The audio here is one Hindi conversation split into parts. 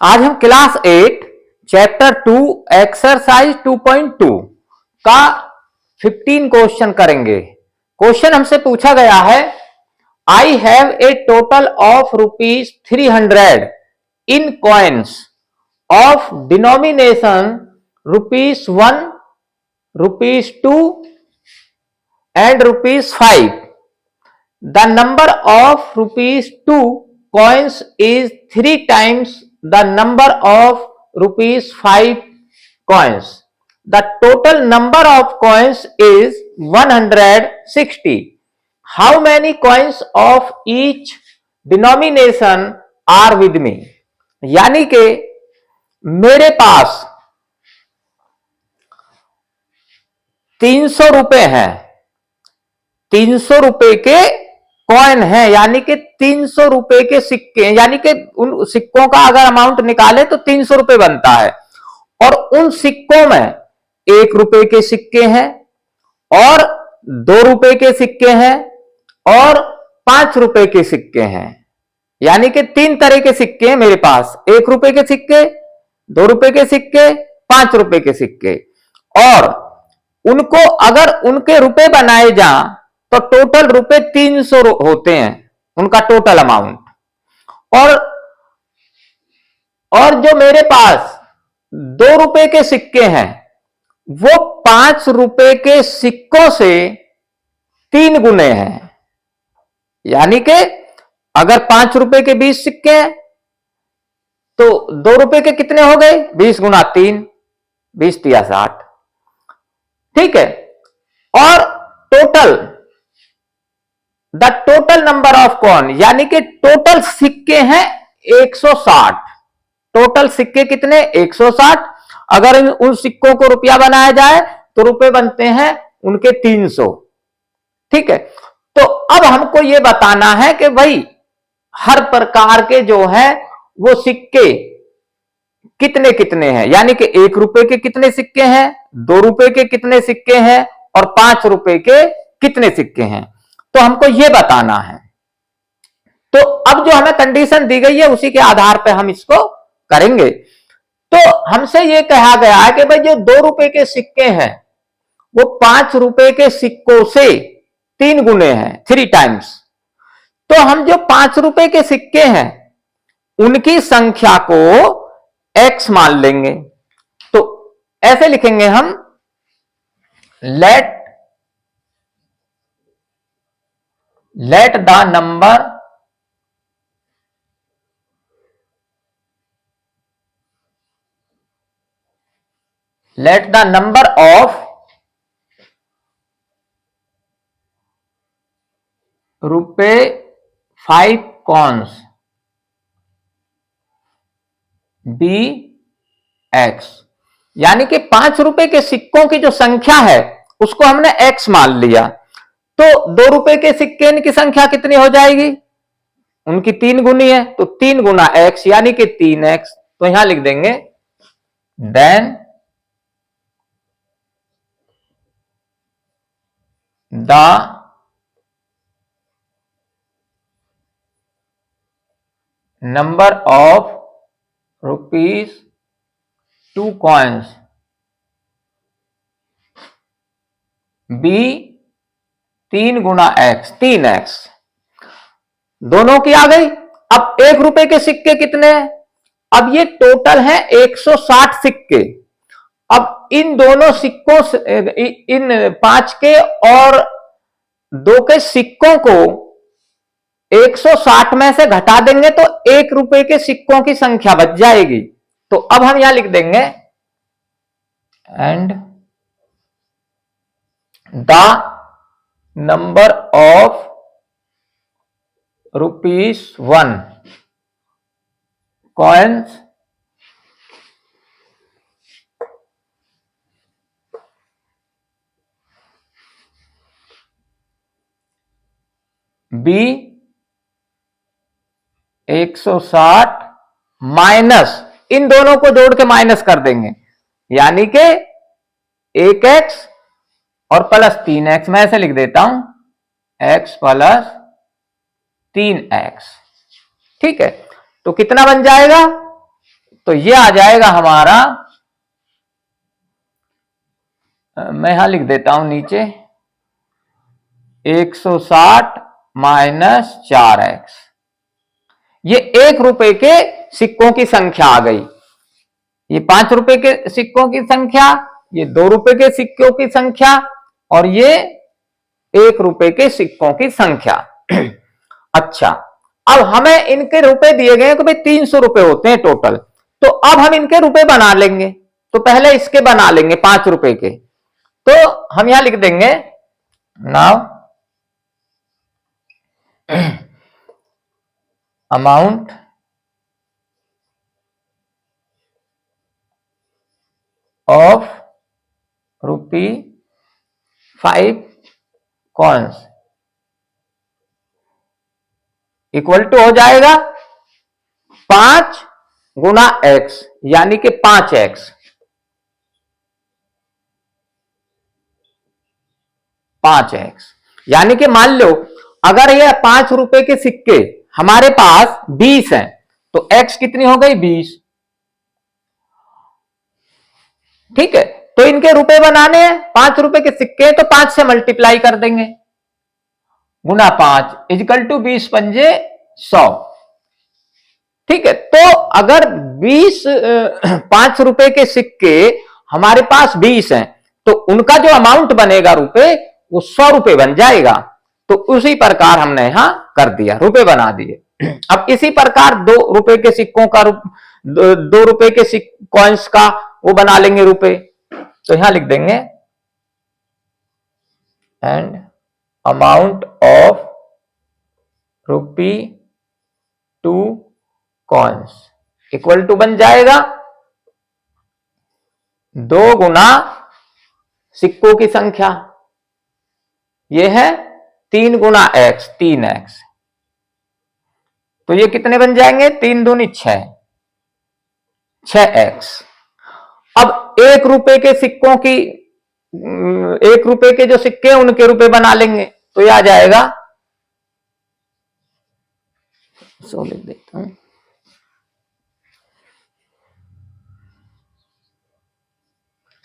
आज हम क्लास 8 चैप्टर 2 एक्सरसाइज 2.2 का 15 क्वेश्चन करेंगे। क्वेश्चन हमसे पूछा गया है, I have a total of ₹300 in coins of denomination ₹1, ₹2 and ₹5. The number of ₹2 coins is 3 times the number of ₹5 coins. The total number of coins is 160. How many coins of each denomination are with me? यानी कि मेरे पास 300 रुपए हैं, 300 रुपए के कॉइन है, यानी कि 300 रुपए के सिक्के, यानी कि उन सिक्कों का अगर अमाउंट निकाले तो 300 रुपए बनता है। और उन सिक्कों में 1 रुपए के सिक्के हैं और 2 रुपए के सिक्के हैं और 5 रुपए के सिक्के हैं, यानी कि 3 तरह के सिक्के हैं मेरे पास। 1 रुपए के सिक्के, 2 रुपए के सिक्के, 5 रुपए के सिक्के। और उनको अगर उनके रुपए बनाए जाएं तो टोटल रुपए 300 होते हैं, उनका टोटल अमाउंट। और जो मेरे पास 2 रुपए के सिक्के हैं वो 5 रुपए के सिक्कों से 3 गुने हैं, यानी कि अगर 5 रुपए के 20 सिक्के हैं तो 2 रुपए के कितने हो गए? 20 गुना 3, 20 तिया 60। ठीक है। और the total number of coin, यानी कि टोटल सिक्के हैं 160। टोटल सिक्के कितने? 160। अगर उन सिक्कों को रुपया बनाया जाए तो रुपए बनते हैं उनके 300। ठीक है। तो अब हमको यह बताना है कि भाई हर प्रकार के जो है वो सिक्के कितने कितने हैं, यानी कि 1 रुपए के कितने सिक्के हैं, 2 रुपए के कितने सिक्के हैं और 5 रुपए के कितने सिक्के हैं, तो हमको यह बताना है। तो अब जो हमें कंडीशन दी गई है उसी के आधार पर हम इसको करेंगे। तो हमसे यह कहा गया है कि भाई जो 2 रुपए के सिक्के हैं वो 5 रुपए के सिक्कों से 3 गुने हैं, 3 टाइम्स। तो हम जो 5 रुपए के सिक्के हैं उनकी संख्या को x मान लेंगे। तो ऐसे लिखेंगे हम, let the number of ₹5 coins be x, यानी कि 5 रुपए के सिक्कों की जो संख्या है उसको हमने x मान लिया। तो 2 रुपए के सिक्के की संख्या कितनी हो जाएगी? उनकी 3 गुनी है, तो 3 गुना x यानी कि 3x। तो यहां लिख देंगे, then the number of ₹2 coins be 3 गुना x, 3x। दोनों की आ गई। अब 1 रुपए के सिक्के कितने हैं? अब ये टोटल है 160 सिक्के। अब इन दोनों सिक्कों से, इन 5 के और 2 के सिक्कों को 160 में से घटा देंगे तो 1 रुपए के सिक्कों की संख्या बच जाएगी। तो अब हम यहां लिख देंगे, and the number of ₹1 coins B 160 minus, इन दोनों को जोड़ के माइनस कर देंगे, यानी कि 1x और प्लस 3x। मैं ऐसे लिख देता हूं, x प्लस 3x। ठीक है। तो कितना बन जाएगा? तो ये आ जाएगा हमारा, मैं यहां लिख देता हूं नीचे, 160 माइनस 4x। ये 1 रुपए के सिक्कों की संख्या आ गई, ये 5 रुपए के सिक्कों की संख्या, ये 2 रुपए के सिक्कों की संख्या, और ये 1 रुपए के सिक्कों की संख्या। अच्छा, अब हमें इनके रुपए दिए गए कि भाई 300 रुपए होते हैं टोटल, तो अब हम इनके रुपए बना लेंगे। तो पहले इसके बना लेंगे 5 रुपए के, तो हम यहां लिख देंगे now amount of ₹5 coins equal to हो जाएगा 5 गुना x, यानी कि 5x। 5x यानी कि मान लो अगर ये 5 रुपए के सिक्के हमारे पास 20 हैं, तो x कितनी हो गई? 20। ठीक है, तो इनके रुपए बनाने हैं, 5 रुपए के सिक्के, तो 5 से मल्टीप्लाई कर देंगे, गुना 5 इजिकल टू 20 पंजे 100। ठीक है, तो अगर 5 रुपए के सिक्के हमारे पास 20 हैं, तो उनका जो अमाउंट बनेगा रुपए, वो 100 रुपए बन जाएगा। तो उसी प्रकार हमने यहां कर दिया, रुपए बना दिए। अब इसी प्रकार 2 रुपए के सिक्कों का 2 रुपए के कॉइन्स का वो बना लेंगे रुपए। तो यहां लिख देंगे and amount of ₹2 coins equal to बन जाएगा 2 गुना सिक्कों की संख्या, ये है 3 गुना x, 3x। तो ये कितने बन जाएंगे? 3 दूनी 6, 6x। अब 1 रुपए के सिक्कों की, 1 रुपए के जो सिक्के हैं उनके रुपए बना लेंगे, तो ये आ जाएगा, सो लिख देता हूं,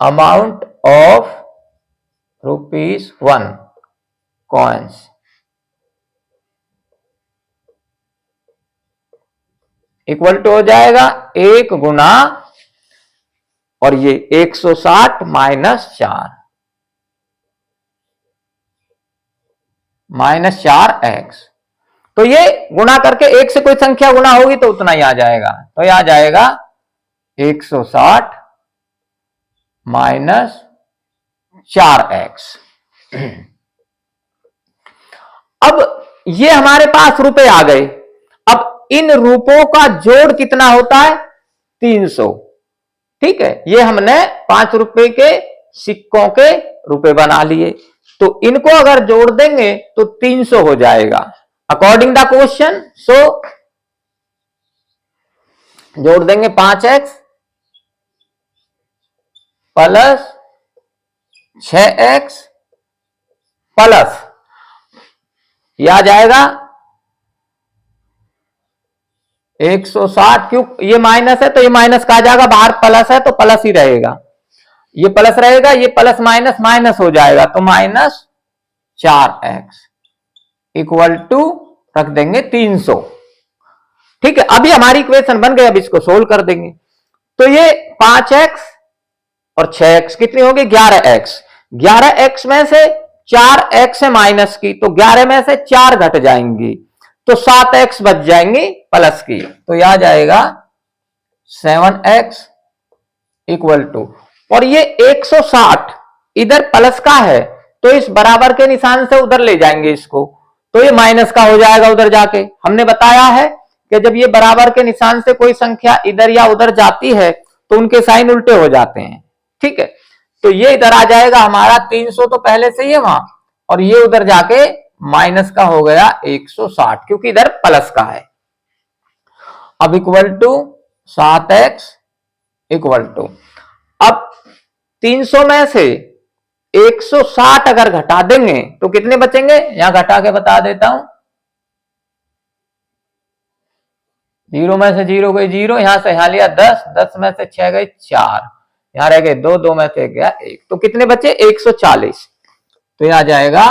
amount of ₹1 coins equal to हो जाएगा 1 गुना, और ये 160 माइनस 4x। तो ये गुणा करके 1 से कोई संख्या गुणा होगी तो उतना ही आ जाएगा, तो ये आ जाएगा 160 माइनस 4x। अब ये हमारे पास रुपए आ गए। अब इन रुपयों का जोड़ कितना होता है? 300। ठीक है, ये हमने 5 रुपए के सिक्कों के रुपए बना लिए, तो इनको अगर जोड़ देंगे तो 300 हो जाएगा अकॉर्डिंग द क्वेश्चन। सो जोड़ देंगे 5x प्लस 6x प्लस, यह आ जाएगा 160। क्यों ये माइनस है तो ये माइनस का आ जाएगा, बाहर प्लस है तो प्लस ही रहेगा, ये प्लस रहेगा, ये प्लस माइनस माइनस हो जाएगा, तो माइनस 4x इक्वल टू रख देंगे 300। ठीक है, अभी हमारी इक्वेशन बन गई, अब इसको सोल्व कर देंगे। तो ये 5x और 6x कितनी होगी? 11x। 11x में से 4x है माइनस की, तो 11 में से 4 घट जाएंगी, तो 7x बच जाएंगी प्लस की, तो यह आ जाएगा 7x इक्वल टू, और ये 160 इधर प्लस का है, तो इस बराबर के निशान से उधर ले जाएंगे इसको, तो ये माइनस का हो जाएगा उधर जाके। हमने बताया है कि जब ये बराबर के निशान से कोई संख्या इधर या उधर जाती है तो उनके साइन उल्टे हो जाते हैं। ठीक है, तो ये इधर आ जाएगा हमारा 300, तो पहले से ही है वहां, और ये उधर जाके माइनस का हो गया 160, क्योंकि इधर प्लस का है। अब equal to 7x equal to, अब 300 में से 160 अगर घटा देंगे तो कितने बचेंगे? यहां घटा के बता देता हूं, जीरो में से जीरो गई जीरो, यहां से यहाँ लिया 10, 10 में से 6 गए 4, यहाँ रह गए 2, 2 में से गया 1, तो कितने बचे 140। तो यह आ जाएगा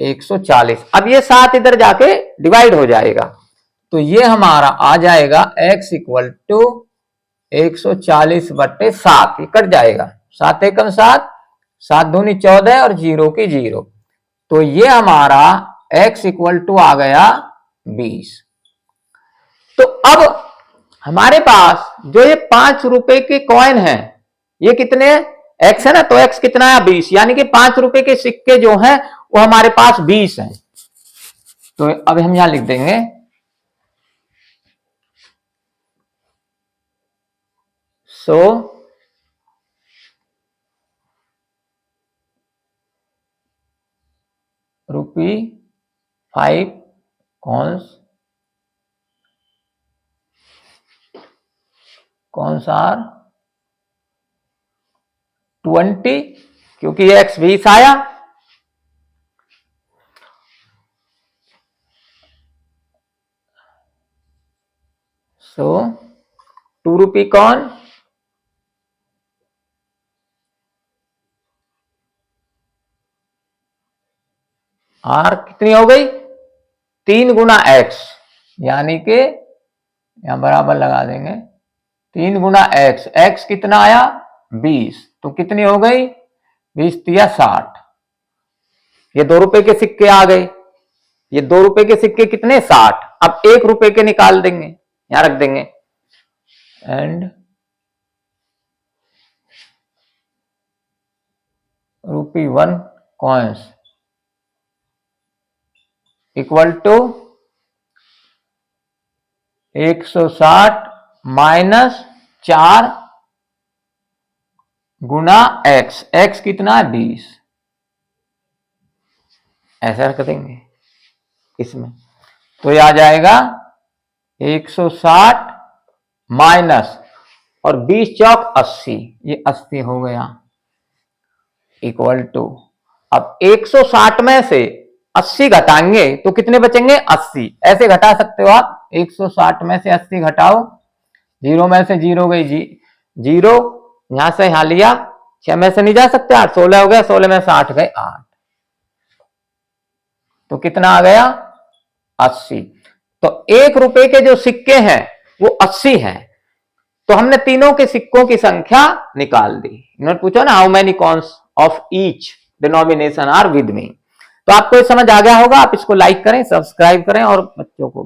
140। अब ये 7 इधर जाके डिवाइड हो जाएगा, तो ये हमारा आ जाएगा x इक्वल टू 140/7, ये कट जाएगा, 7 एकम 7, 7 दूनी 14 और 0 की 0, तो ये हमारा x इक्वल टू आ गया 20। तो अब हमारे पास जो ये 5 रुपए के कॉइन है, ये कितने हैं, x है ना, तो x कितना है 20, यानी कि 5 रुपए के सिक्के जो हैं वो हमारे पास 20 हैं। तो अब हम यहां लिख देंगे ₹5 कॉन्स आर 20, क्योंकि ये x 20 आया, सो ₹2 कॉइन आर कितनी हो गई 3 गुना x, यानी कि यहां बराबर लगा देंगे 3 गुना x, x कितना आया 20, तो कितनी हो गई 20 तिया 60, ये ₹2 के सिक्के आ गए, ये ₹2 के सिक्के कितने 60, अब ₹1 के निकाल देंगे, यहां रख देंगे, and ₹1 coins equal to 160 minus 4 गुना x, x कितना है 20, ऐसा रख देंगे इसमें, तो ये आ जाएगा 160 माइनस और 20 चौक 80, ये 80 हो गया, इक्वल टू, अब 160 में से 80 घटाएंगे तो कितने बचेंगे 80, ऐसे घटा सकते हो आप, 160 में से 80 घटाओ, 0 में से 0 गई 0, यहां से यहां लिया, 6 में से नहीं जा सकते 8, 16 हो गया, 16 में से 8 गए 8, तो कितना आ गया 80। तो ₹1 के जो सिक्के हैं वो 80 हैं, तो हमने तीनों के सिक्कों की संख्या निकाल दी। इन्होंने पूछा ना how many coins of each denomination are with me, तो आपको ये समझ आ गया होगा। आप इसको लाइक करें, सब्सक्राइब करें और बच्चों को